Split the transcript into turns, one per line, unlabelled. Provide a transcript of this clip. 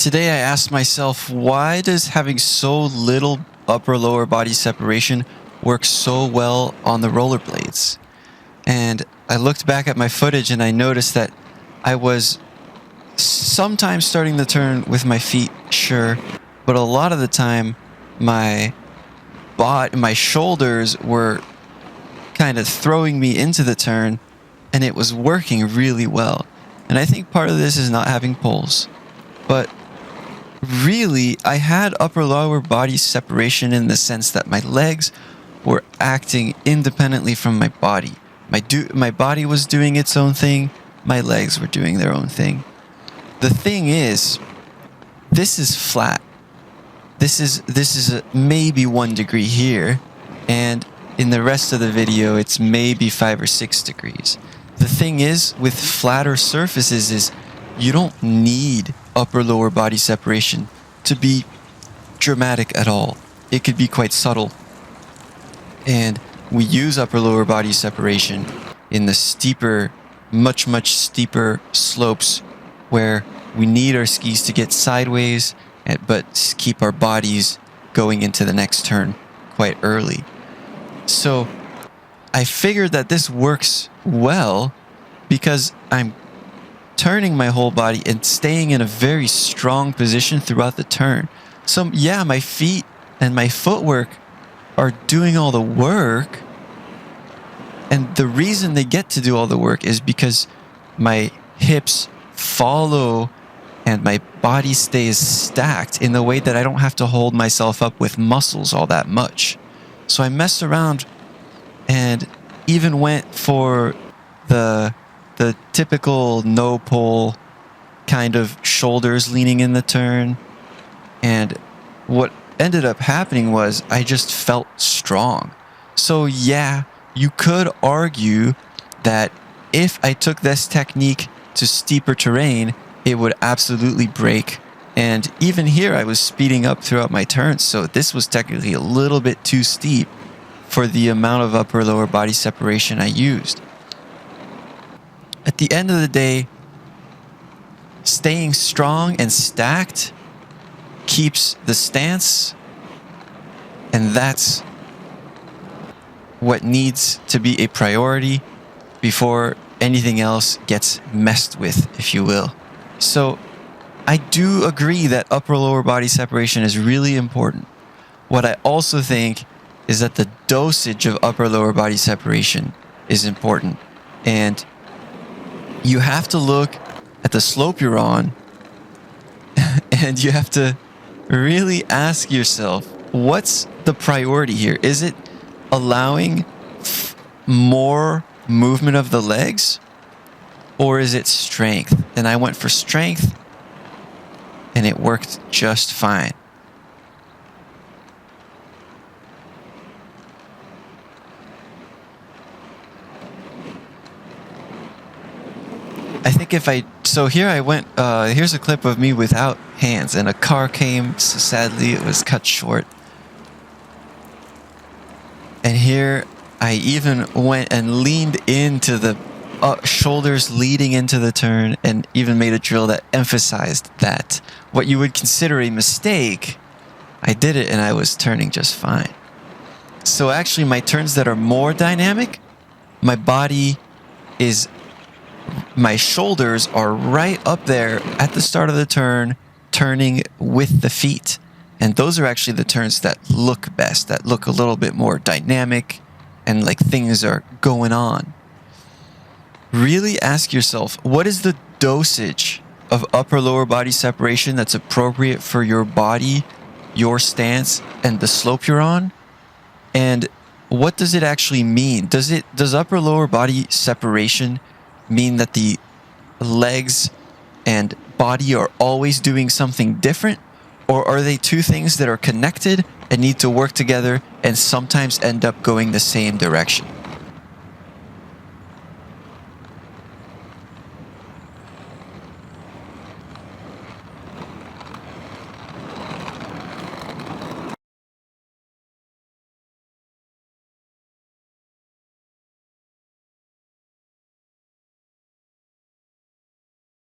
Today I asked myself, why does having so little upper lower body separation work so well on the rollerblades? And I looked back at my footage and I noticed that I was sometimes starting the turn with my feet, sure, but a lot of the time my shoulders were kind of throwing me into the turn, and it was working really well. And I think part of this is not having poles, but really I had upper lower body separation in the sense that my legs were acting independently from my body. My body was doing its own thing, my legs were doing their own thing. The thing is, this is flat. This is maybe 1 degree here, and in the rest of the video it's maybe 5 or 6 degrees. The thing is, with flatter surfaces, is you don't need upper lower body separation to be dramatic at all. It could be quite subtle. And we use upper lower body separation in the steeper, much steeper slopes where we need our skis to get sideways but keep our bodies going into the next turn quite early. So I figured that this works well because I'm turning my whole body and staying in a very strong position throughout the turn. So yeah, my feet and my footwork are doing all the work, and the reason they get to do all the work is because my hips follow and my body stays stacked in the way that I don't have to hold myself up with muscles all that much. So I messed around and even went for the typical no pole kind of shoulders leaning in the turn. And what ended up happening was I just felt strong. So yeah, you could argue that if I took this technique to steeper terrain, it would absolutely break. And even here I was speeding up throughout my turns, so this was technically a little bit too steep for the amount of upper lower body separation I used. At the end of the day, staying strong and stacked keeps the stance, and that's what needs to be a priority before anything else gets messed with, if you will. So I do agree that upper lower body separation is really important. What I also think is that the dosage of upper lower body separation is important. And you have to look at the slope you're on and you have to really ask yourself, what's the priority here? Is it allowing more movement of the legs, or is it strength? And I went for strength, and it worked just fine. I think here's a clip of me without hands, and a car came, so sadly it was cut short. And here I even went and leaned into the shoulders leading into the turn, and even made a drill that emphasized that. What you would consider a mistake, I did it and I was turning just fine. So actually my turns that are more dynamic, my shoulders are right up there at the start of the turn, turning with the feet. And those are actually the turns that look best, that look a little bit more dynamic and like things are going on. Really ask yourself, what is the dosage of upper lower body separation that's appropriate for your body, your stance, and the slope you're on? And what does it actually mean? Does upper lower body separation mean that the legs and body are always doing something different? Or are they two things that are connected and need to work together and sometimes end up going the same direction?